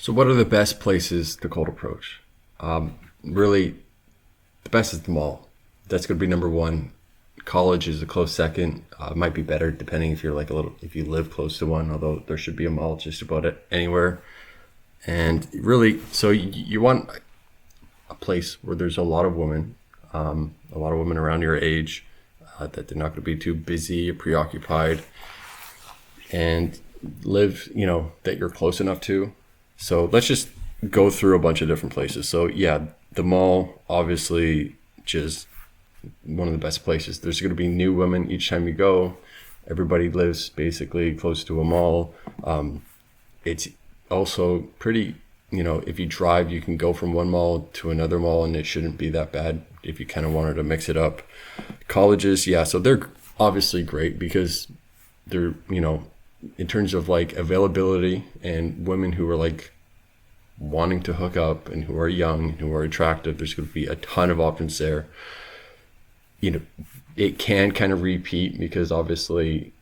So what are the best places to cold approach? Really, the best is the mall. That's going to be number one. College is a close second. Might be better depending if you're like if you live close to one, although there should be a mall just about it anywhere. And really, so you want a place where there's a lot of women around your age, that they're not going to be too busy or preoccupied, and live, that you're close enough to. So let's just go through a bunch of different places. So yeah, the mall, obviously, just one of the best places. There's going to be new women each time you go. Everybody lives basically close to a mall. It's also pretty, if you drive, you can go from one mall to another mall, and it shouldn't be that bad if you kind of wanted to mix it up. Colleges, yeah, so they're obviously great because they're, in terms of like availability and women who are like wanting to hook up and who are young, who are attractive, there's going to be a ton of options there. It can kind of repeat because obviously,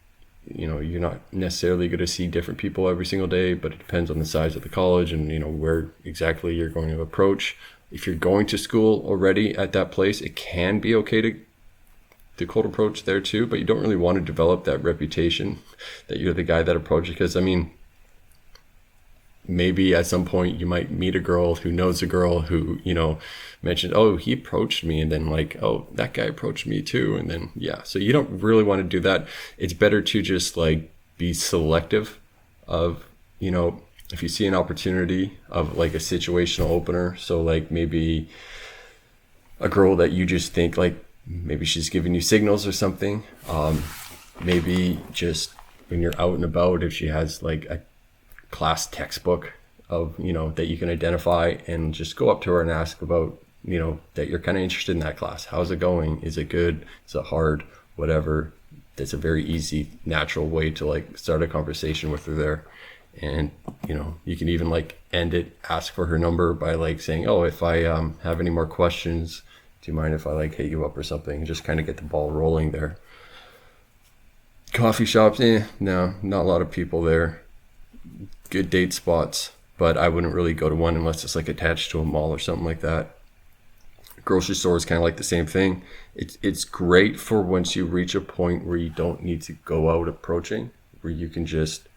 you're not necessarily going to see different people every single day, but it depends on the size of the college and, where exactly you're going to approach. If you're going to school already at that place, it can be okay to cold approach there too, but you don't really want to develop that reputation that you're the guy that approaches, because maybe at some point you might meet a girl who knows a girl who, mentioned, oh, he approached me, and then like, oh, that guy approached me too. And then, yeah, so you don't really want to do that. It's better to just like be selective of, if you see an opportunity of like a situational opener. So like maybe a girl that you just think like, maybe she's giving you signals or something. Maybe just when you're out and about, if she has like a class textbook of, that you can identify, and just go up to her and ask about, that you're kind of interested in that class. How's it going? Is it good? Is it hard? Whatever. That's a very easy, natural way to like start a conversation with her there. And, you can even like end it, ask for her number by like saying, oh, if I have any more questions, do you mind if I like hit you up or something? Just kind of get the ball rolling there. Coffee shops, no, not a lot of people there. Good date spots, but I wouldn't really go to one unless it's like attached to a mall or something like that. Grocery store is kind of like the same thing. It's great for once you reach a point where you don't need to go out approaching, where you can just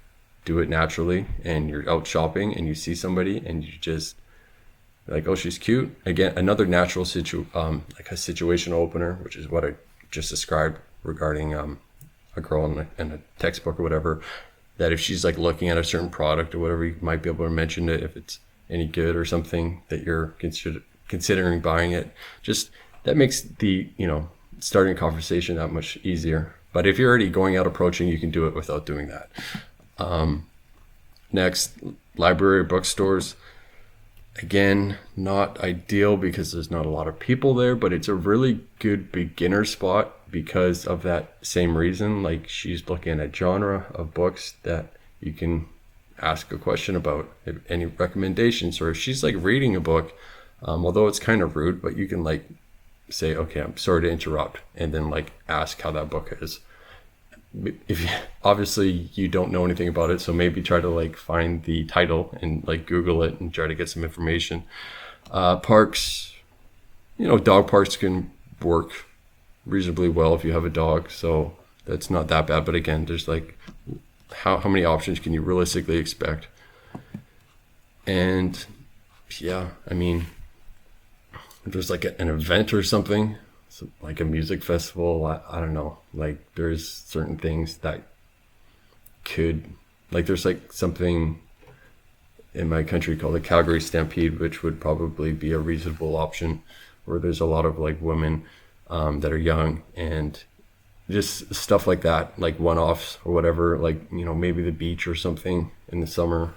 do it naturally, and you're out shopping and you see somebody and you just like, oh, she's cute. Again, another natural like a situational opener, which is what I just described regarding a girl in a textbook or whatever. That if she's like looking at a certain product or whatever, you might be able to mention it if it's any good or something that you're considering buying it. Just that makes the, starting a conversation that much easier. But if you're already going out approaching, you can do it without doing that. Next, library, bookstores. Again, not ideal because there's not a lot of people there, but it's a really good beginner spot because of that same reason. Like, she's looking at a genre of books that you can ask a question about, if any recommendations, or if she's like reading a book, although it's kind of rude, but you can like say, okay, I'm sorry to interrupt, and then like ask how that book is. If obviously you don't know anything about it, so maybe try to like find the title and like Google it and try to get some information. Parks, dog parks can work reasonably well if you have a dog, so that's not that bad. But again, there's like how many options can you realistically expect? And yeah, if there's like an event or something, so like a music festival, I don't know, like there's certain things that could, like there's like something in my country called the Calgary Stampede, which would probably be a reasonable option, where there's a lot of like women that are young, and just stuff like that, like one-offs or whatever, like, maybe the beach or something in the summer.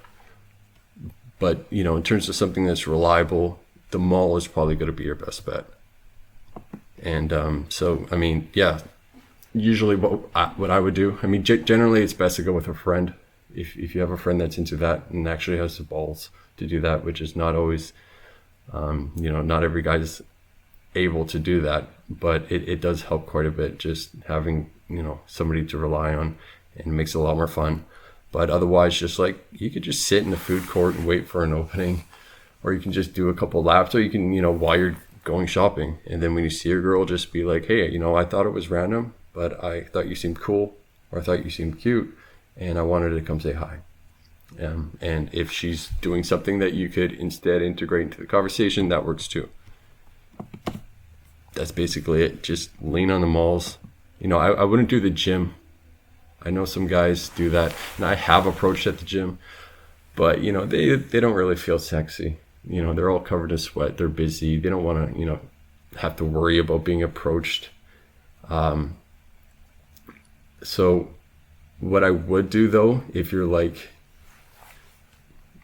But, in terms of something that's reliable, the mall is probably going to be your best bet. And yeah, usually what I would do, generally it's best to go with a friend. If you have a friend that's into that and actually has the balls to do that, which is not always, not every guy's able to do that, but it does help quite a bit, just having, somebody to rely on, and it makes it a lot more fun. But otherwise, just like you could just sit in the food court and wait for an opening, or you can just do a couple laps, or you can, while you're going shopping, and then when you see a girl, just be like, hey, I thought it was random, but I thought you seemed cool, or I thought you seemed cute, and I wanted to come say hi. And if she's doing something that you could instead integrate into the conversation, that works too. That's basically it. Just lean on the malls. I wouldn't do the gym. I know some guys do that, and I have approached at the gym, but they don't really feel sexy. They're all covered in sweat. They're busy. They don't want to have to worry about being approached. So what I would do though, if you're like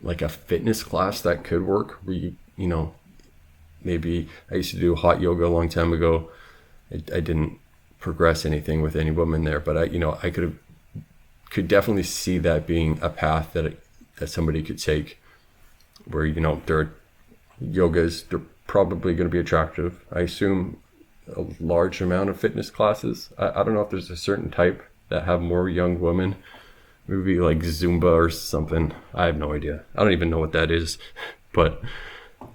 a fitness class, that could work, where maybe I used to do hot yoga a long time ago. I didn't progress anything with any woman there, but I could definitely see that being a path that somebody could take, where their yogas, they're probably going to be attractive. I assume a large amount of fitness classes. I don't know if there's a certain type that have more young women, maybe like Zumba or something. I have no idea. I don't even know what that is, but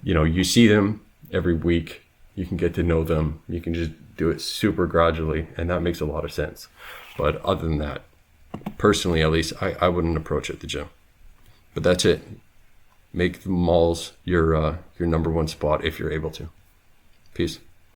you see them every week. You can get to know them. You can just do it super gradually, and that makes a lot of sense. But other than that, personally, at least, I wouldn't approach at the gym. But that's it. Make the malls your number one spot if you're able to. Peace.